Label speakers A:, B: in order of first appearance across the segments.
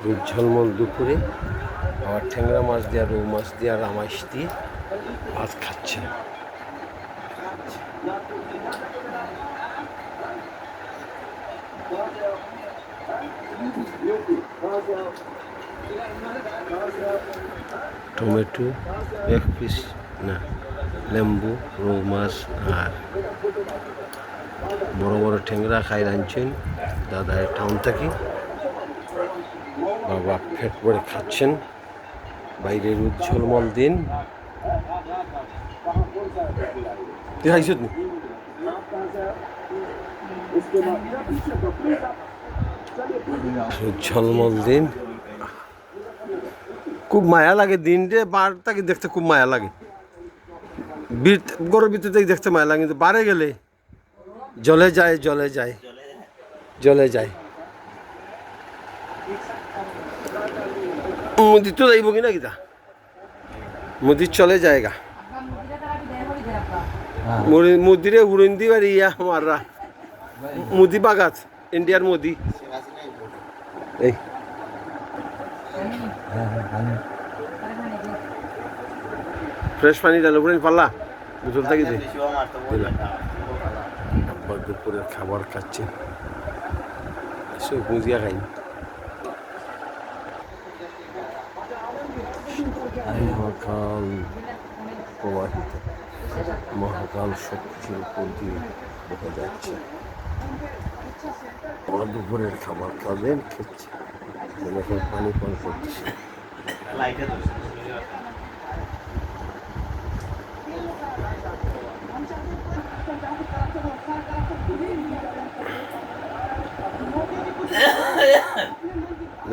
A: রূপ ঝলমল দুপুরে আবার ট্যাংরা মাছ দিয়ে রৌ মাছ দিয়ে আর আমাইশ দিয়ে ভাত খাচ্ছে। টমেটো এক পিস না, লেম্বু, রৌ মাছ আর বড় বড় ট্যাংরা খাই রাঁধছেন দাদা টাউন থেকে। বাবা পেট ভরে খাচ্ছেন। বাইরের উজ্জ্বলমল দিন। তুই খাইছত নি? উজ্জ্বলমল দিন, খুব মায়া লাগে দিনটা বারটাকে দেখতে, খুব মায়া লাগে। গরুর ভিতর থেকে দেখতে মায়া লাগে, কিন্তু বারে গেলে জলে যায় জলে যায় জলে যায়। মুদি তো যাইব কিনা কিতা, মুদির চলে যায়গা। মুদিরে উড়ন দিবার ইয়া আমাররা মুদি বাগাত, ইন্ডিয়ার মোদি। এই ফ্রেশ পানি ডালো করে পারলা বোতল থেকে যে আব্বা দুপুরের খাবার খাচ্ছে। গুজিয়া খাই মহাকাল প্রবাহিত, মহাকাল শক্তির উপর দিয়ে দেখা যাচ্ছে। আমার দুপুরের খাবার খাবেন খেচ্ছে, এখন পানি পান করতেছে।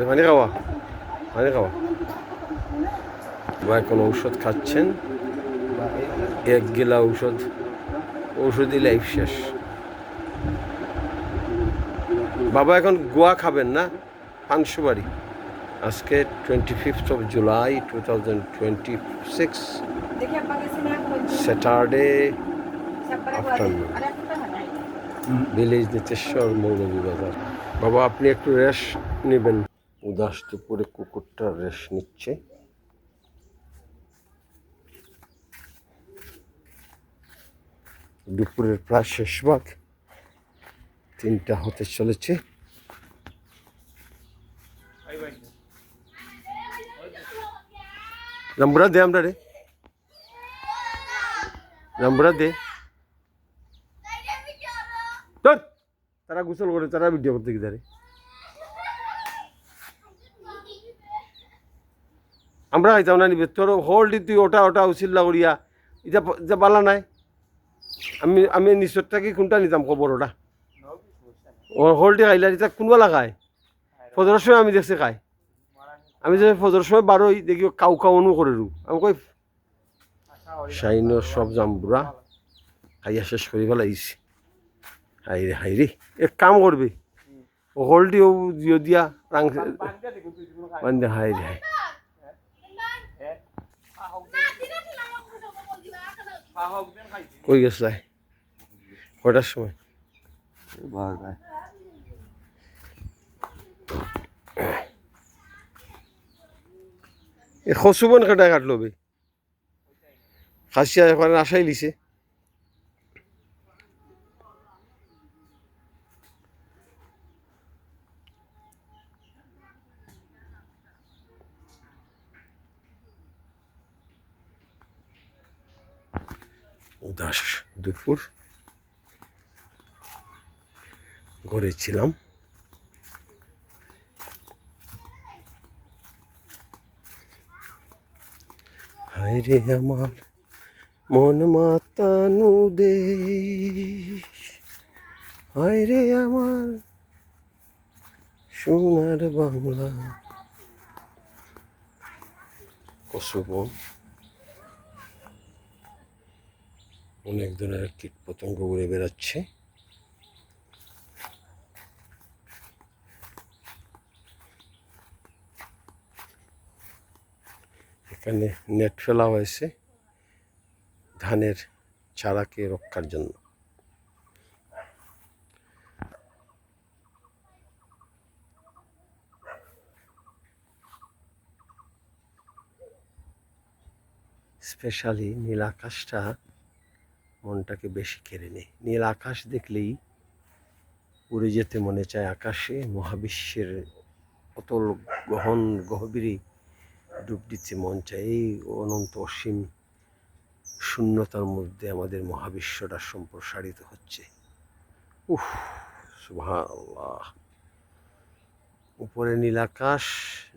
A: পানি খাওয়া, পানি খাওয়া। বা এখন ঔষধ খাচ্ছেন, এক গেলা ঔষধই লাইফ শেষ। বাবা এখন গোয়া খাবেন না, পানসুবাড়ি। আজকে 25 জুলাই 2026, Saturday afternoon, village Niteshwar Moulvibazar. বাবা আপনি একটু রেস্ট নেবেন। উদাস দুপুরে কুকুরটা রেস্ট নিচ্ছে। দুপুরের প্রায় শেষ ভাগ, 3টা হতে চলেছে। নাম্বরা দে আমরা রে, নাম্বরা দে। তারা গোসল করে, তারা ভিডিও করতে কি ধারে। আমরা খাইতাম না নিবে তোর হোল্ড তুই ওটা ওটা উচিল্লা করিয়া এটা বালা নাই। আমি নিশ্চয় থাকি কোনটা নিতাম খবর ওটা ও হোল্ডে খাইলা এটা কোনবা লাগায়। ফজরের সময় আমি দেখছি খাই, আমি যে ফজরের সময় বারোই দেখি কাউ কাউনু করে রু। আমি কই শাইনর সব জাম্বুরা খাইয়া শেষ করি ফেলাইছি। হাইরে হাইরে এক কাম করবে, ও হোল্ডি ও দিয়া রাং বান্ধে। হাইরে হাই কই গেছে কয়টার সময়? এ খসুবন কেটা কাটলো বে, খাসিয়া এখন আশাই লিছে। উদাস দুপুর, ঘরে ছিলাম। হায়রে আমার মন মাতানু দেশ, হায়রে আমার সোনার বাংলা। কসুবন অনেক ধরনের কীট পতঙ্গ উড়ে বেড়াচ্ছে। এখানে নেট ফেলা হয়েছে ধানের চারাকে রক্ষার জন্য। স্পেশালি নীল আকাশটা মনটাকে বেশি কেড়ে নেয়। নীল আকাশ দেখলেই উড়ে যেতে মনে চায় আকাশে, মহাবিশ্বের অতল গহন গহীরে ডুব দিতে মন চায়। এই অনন্ত অসীম শূন্যতার মধ্যে আমাদের মহাবিশ্বটা সম্প্রসারিত হচ্ছে। উফ, সুবহানাল্লাহ। উপরে নীল আকাশ,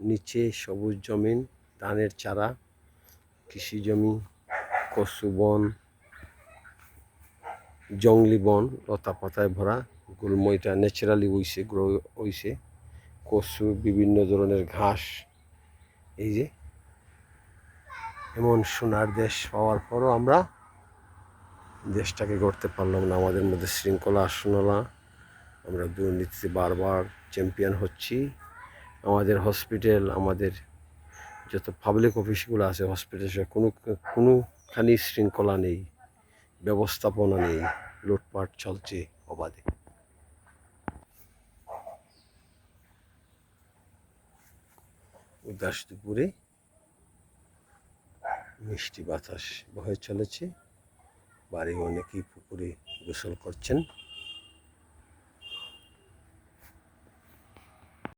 A: নিচে সবুজ জমিন, ধানের চারা, কৃষি জমি, কচু বন, জংলি বন, লতা পাতায় ভরা। গুল্মইটা ন্যাচারালি গ্রো হইছে। কচু, বিভিন্ন ধরনের ঘাস। এই যে এমন সোনার দেশ পাওয়ার পরও আমরা দেশটাকে গড়তে পারলাম না। আমাদের মধ্যে শৃঙ্খলা আসলো না, আমরা দুর্নীতিতে বারবার চ্যাম্পিয়ন হচ্ছি। আমাদের হসপিটাল, আমাদের যত পাবলিক অফিসগুলো আছে, হসপিটালে কোনোখানি শৃঙ্খলা নেই, ব্যবস্থাপনা নেই, লুটপাট চলছে অবাধে। উদাস দুপুরে মিষ্টি বাতাস বয়ে চলেছে, বাড়ি অনেকেই পুকুরে গোসল করছেন।